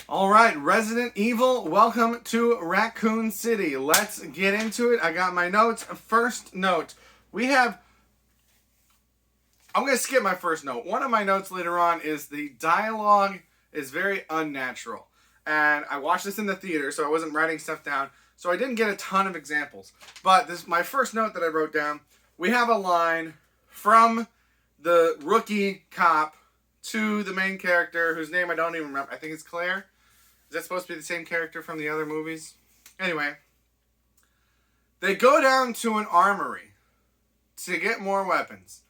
All right, Resident Evil, welcome to Raccoon City. Let's get into it. I got my notes. First note, I'm going to skip my first note. One of my notes later on is the dialogue is very unnatural. And I watched this in the theater, so I wasn't writing stuff down, so I didn't get a ton of examples. But this my first note that I wrote down. We have a line from the rookie cop to the main character, whose name I don't even remember. I think it's Claire. Is that supposed to be the same character from the other movies? Anyway, they go down to an armory to get more weapons.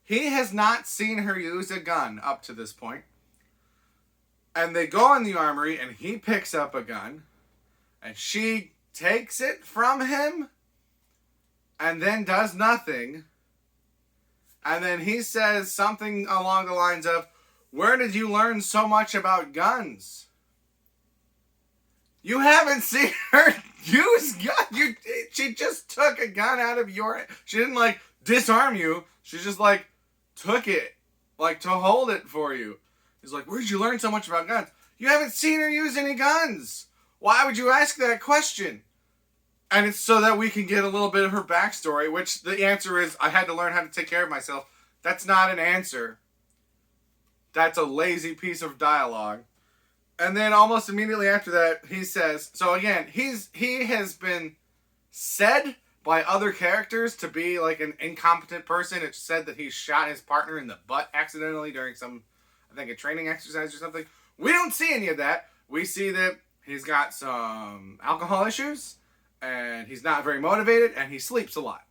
He has not seen her use a gun up to this point. And they go in the armory and he picks up a gun and she takes it from him and then does nothing. And then he says something along the lines of, "Where did you learn so much about guns?" You haven't seen her use gun. She just took a gun out of your... She didn't, disarm you. She just, took it, to hold it for you. He's like, "Where did you learn so much about guns?" You haven't seen her use any guns. Why would you ask that question? And it's so that we can get a little bit of her backstory, which the answer is, I had to learn how to take care of myself. That's not an answer. That's a lazy piece of dialogue. And then almost immediately after that, he says... So again, he has been said by other characters to be an incompetent person. It's said that he shot his partner in the butt accidentally during some, I think, a training exercise or something. We don't see any of that. We see that he's got some alcohol issues, and he's not very motivated, and he sleeps a lot.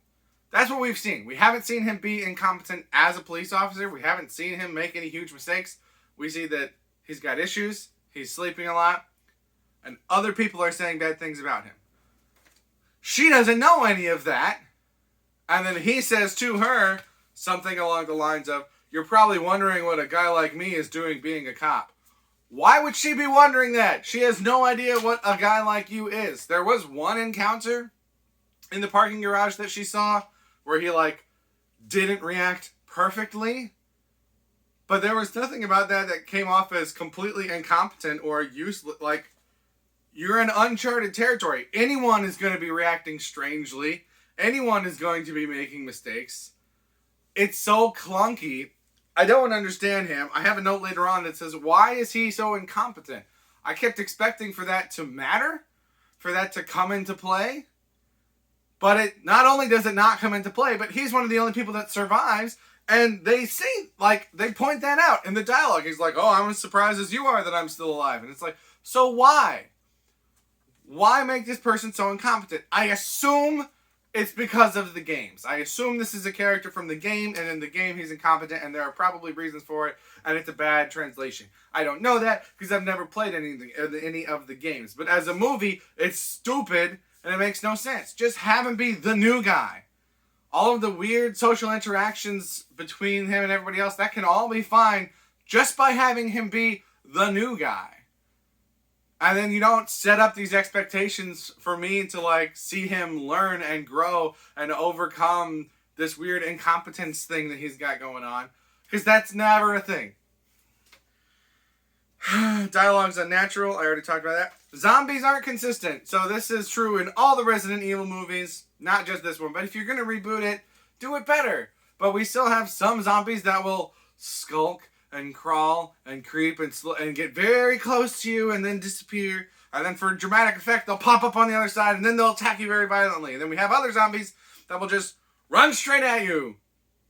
That's what we've seen. We haven't seen him be incompetent as a police officer. We haven't seen him make any huge mistakes. We see that he's got issues. He's sleeping a lot. And other people are saying bad things about him. She doesn't know any of that. And then he says to her something along the lines of, "You're probably wondering what a guy like me is doing being a cop." Why would she be wondering that? She has no idea what a guy like you is. There was one encounter in the parking garage that she saw where he, didn't react perfectly. But there was nothing about that came off as completely incompetent or useless. You're in uncharted territory. Anyone is going to be reacting strangely. Anyone is going to be making mistakes. It's so clunky. I don't understand him. I have a note later on that says, why is he so incompetent? I kept expecting for that to matter, for that to come into play. But it not only does it not come into play, but he's one of the only people that survives. And they say, they point that out in the dialogue. He's like, "Oh, I'm as surprised as you are that I'm still alive." And it's like, so why? Why make this person so incompetent? I assume it's because of the games. I assume this is a character from the game, and in the game he's incompetent, and there are probably reasons for it, and it's a bad translation. I don't know that, because I've never played any of the games. But as a movie, it's stupid, and it makes no sense. Just have him be the new guy. All of the weird social interactions between him and everybody else, that can all be fine just by having him be the new guy. And then you don't set up these expectations for me to see him learn and grow and overcome this weird incompetence thing that he's got going on. Because that's never a thing. Dialogue's unnatural. I already talked about that. Zombies aren't consistent. So this is true in all the Resident Evil movies. Not just this one. But if you're going to reboot it, do it better. But we still have some zombies that will skulk and crawl and creep and get very close to you and then disappear. And then for dramatic effect, they'll pop up on the other side and then they'll attack you very violently. And then we have other zombies that will just run straight at you.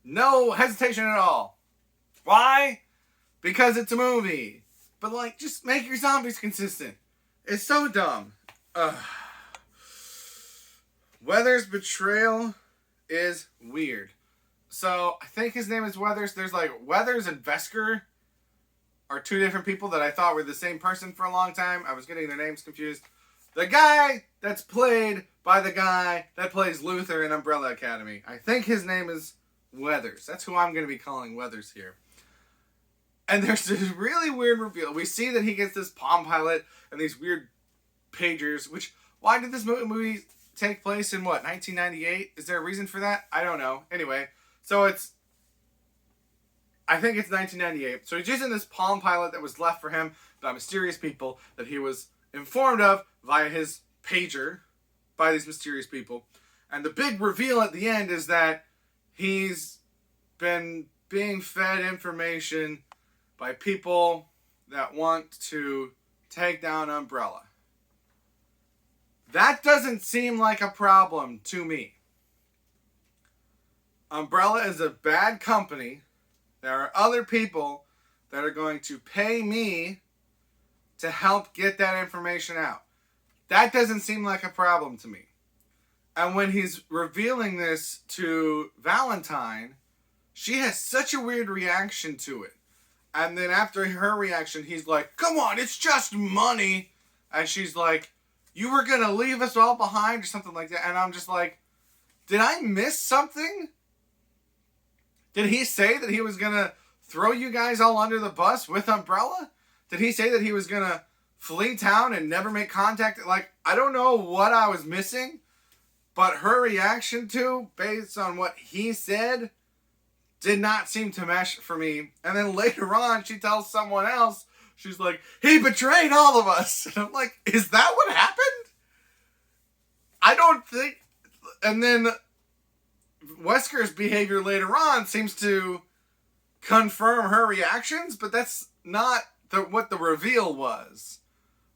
No hesitation at all. Why? Because it's a movie. But just make your zombies consistent. It's so dumb. Weathers' betrayal is weird. So, I think his name is Weathers. There's Weathers and Vesker are two different people that I thought were the same person for a long time. I was getting their names confused. The guy that's played by the guy that plays Luther in Umbrella Academy. I think his name is Weathers. That's who I'm going to be calling Weathers here. And there's this really weird reveal. We see that he gets this Palm Pilot and these weird pagers, which, why did this movie take place in, 1998? Is there a reason for that? I don't know. Anyway, so it's I think it's 1998. So he's using this Palm Pilot that was left for him by mysterious people that he was informed of via his pager by these mysterious people. And the big reveal at the end is that he's been being fed information by people that want to take down Umbrella. That doesn't seem like a problem to me. Umbrella is a bad company. There are other people that are going to pay me to help get that information out. That doesn't seem like a problem to me. And when he's revealing this to Valentine, she has such a weird reaction to it. And then after her reaction, he's like, come on, it's just money. And she's like, you were going to leave us all behind or something like that. And I'm just like, did I miss something? Did he say that he was going to throw you guys all under the bus with Umbrella? Did he say that he was going to flee town and never make contact? Like, I don't know what I was missing, but her reaction to, based on what he said, did not seem to mesh for me. And then later on, she tells someone else, she's like, he betrayed all of us. And I'm like, is that what happened? I don't think... And then Wesker's behavior later on seems to confirm her reactions, but that's not what the reveal was.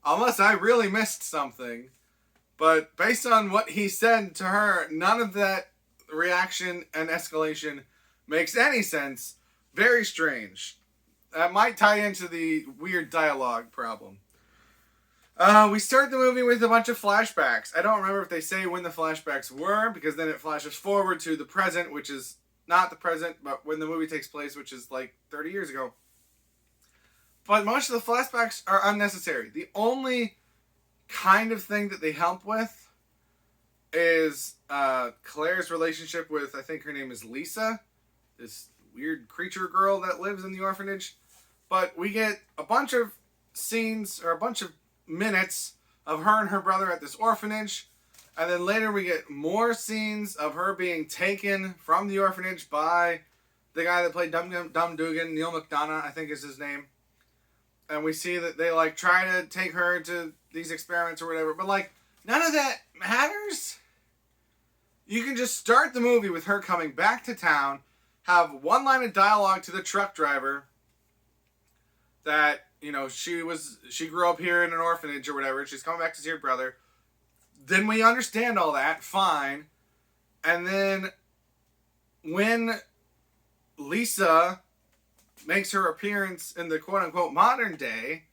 Unless I really missed something. But based on what he said to her, none of that reaction and escalation makes any sense. Very strange. That might tie into the weird dialogue problem. We start the movie with a bunch of flashbacks. I don't remember if they say when the flashbacks were, because then it flashes forward to the present, which is not the present, but when the movie takes place, which is like 30 years ago. But most of the flashbacks are unnecessary. The only kind of thing that they help with is Claire's relationship with, I think her name is Lisa, this weird creature girl that lives in the orphanage. But we get a bunch of scenes, or a bunch of minutes of her and her brother at this orphanage. And then later we get more scenes of her being taken from the orphanage by the guy that played Dum Dugan, Neil McDonough, I think is his name. And we see that they like try to take her to these experiments or whatever. But like, none of that matters. You can just start the movie with her coming back to town, have one line of dialogue to the truck driver that, you know, she grew up here in an orphanage or whatever. She's coming back to see her brother. Then we understand all that, fine. And then when Lisa makes her appearance in the quote-unquote modern day,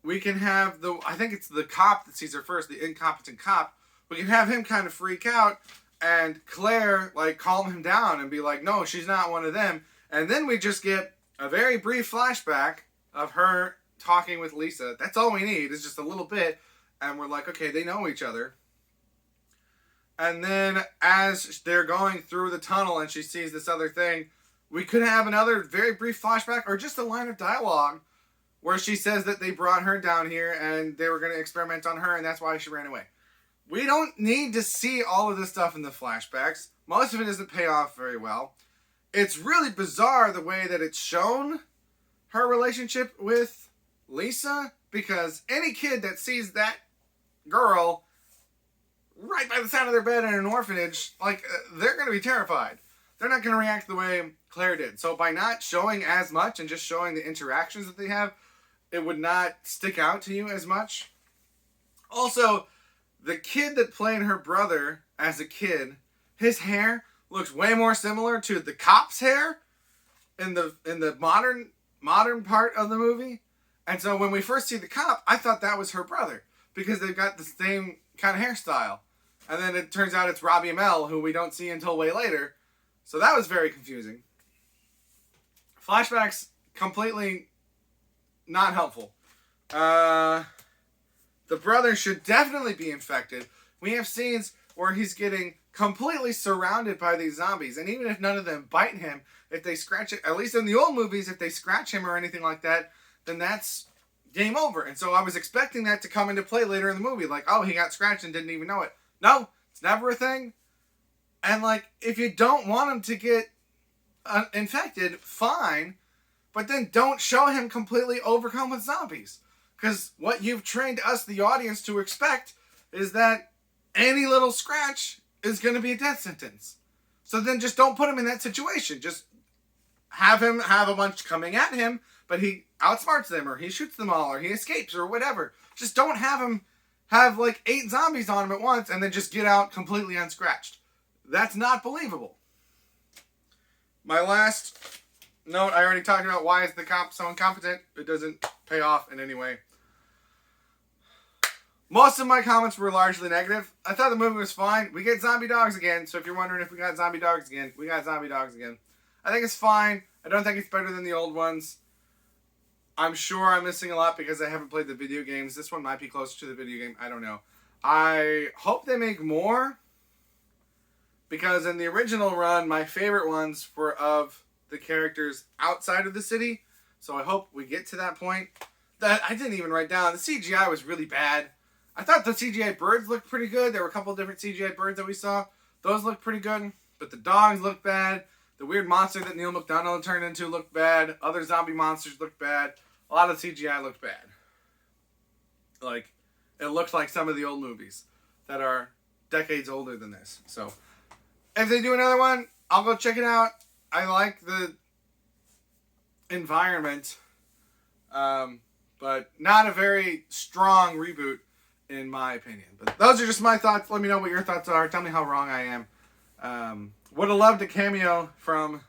we can have I think it's the cop that sees her first, the incompetent cop. We can have him kind of freak out and Claire, like, calm him down and be like, no, she's not one of them. And then we just get a very brief flashback of her talking with Lisa. That's all we need, is just a little bit. And we're like, okay, they know each other. And then as they're going through the tunnel and she sees this other thing, we could have another very brief flashback or just a line of dialogue where she says that they brought her down here and they were going to experiment on her and that's why she ran away. We don't need to see all of this stuff in the flashbacks. Most of it doesn't pay off very well. It's really bizarre the way that it's shown, her relationship with Lisa, because any kid that sees that girl right by the side of their bed in an orphanage, like, they're going to be terrified. They're not going to react the way Claire did. So by not showing as much and just showing the interactions that they have, it would not stick out to you as much. Also, the kid that played her brother as a kid, his hair looks way more similar to the cop's hair in the modern part of the movie. And so when we first see the cop, I thought that was her brother because they've got the same kind of hairstyle. And then it turns out it's Robbie Amell, who we don't see until way later. So that was very confusing. Flashbacks, completely not helpful. The brother should definitely be infected. We have scenes where he's getting completely surrounded by these zombies. And even if none of them bite him, if they scratch it, at least in the old movies, if they scratch him or anything like that, then that's game over. And so I was expecting that to come into play later in the movie. Like, oh, he got scratched and didn't even know it. No, it's never a thing. And like, if you don't want him to get infected, fine. But then don't show him completely overcome with zombies. Because what you've trained us, the audience, to expect is that any little scratch is going to be a death sentence. So then just don't put him in that situation. Just have him have a bunch coming at him, but he outsmarts them, or he shoots them all, or he escapes, or whatever. Just don't have him have like 8 zombies on him at once and then just get out completely unscratched. That's not believable. My last note, I already talked about why is the cop so incompetent. It doesn't pay off in any way. Most of my comments were largely negative. I thought the movie was fine. We get zombie dogs again, so if you're wondering if we got zombie dogs again, we got zombie dogs again. I think it's fine. I don't think it's better than the old ones. I'm sure I'm missing a lot because I haven't played the video games. This one might be closer to the video game. I don't know. I hope they make more, because in the original run, my favorite ones were of the characters outside of the city. So I hope we get to that point. That I didn't even write down. The CGI was really bad. I thought the CGI birds looked pretty good. There were a couple of different CGI birds that we saw. Those looked pretty good. But the dogs looked bad. The weird monster that Neil McDonough turned into looked bad. Other zombie monsters looked bad. A lot of CGI looked bad. Like, it looked like some of the old movies that are decades older than this. So, if they do another one, I'll go check it out. I like the environment, but not a very strong reboot, in my opinion. But those are just my thoughts. Let me know what your thoughts are. Tell me how wrong I am. Would have loved a cameo from,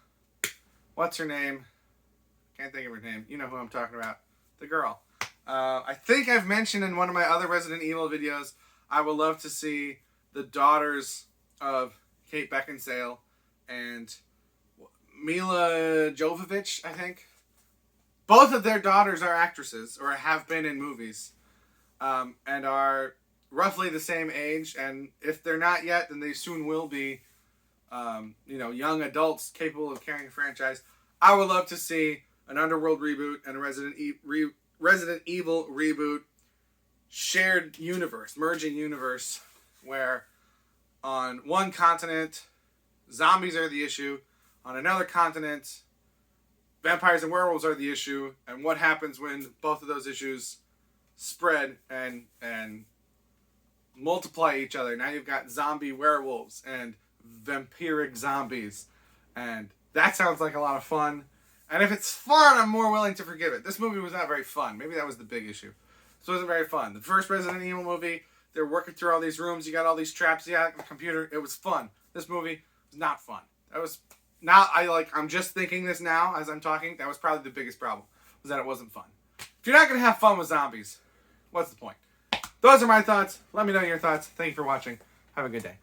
what's her name? Can't think of her name. You know who I'm talking about. The girl. I think I've mentioned in one of my other Resident Evil videos, I would love to see the daughters of Kate Beckinsale and Mila Jovovich, I think. Both of their daughters are actresses, or have been in movies, and are roughly the same age. And if they're not yet, then they soon will be, young adults capable of carrying a franchise. I would love to see an Underworld reboot and a Resident Evil reboot, shared universe, merging universe, where on one continent, zombies are the issue. On another continent, vampires and werewolves are the issue. And what happens when both of those issues spread and multiply each other? Now you've got zombie werewolves and vampiric zombies. And that sounds like a lot of fun. And if it's fun, I'm more willing to forgive it. This movie was not very fun. Maybe that was the big issue. This wasn't very fun. The first Resident Evil movie, they're working through all these rooms. You got all these traps. You got the computer. It was fun. This movie was not fun. That was now. I'm just thinking this now as I'm talking. That was probably the biggest problem, was that it wasn't fun. If you're not gonna have fun with zombies, what's the point? Those are my thoughts. Let me know your thoughts. Thank you for watching. Have a good day.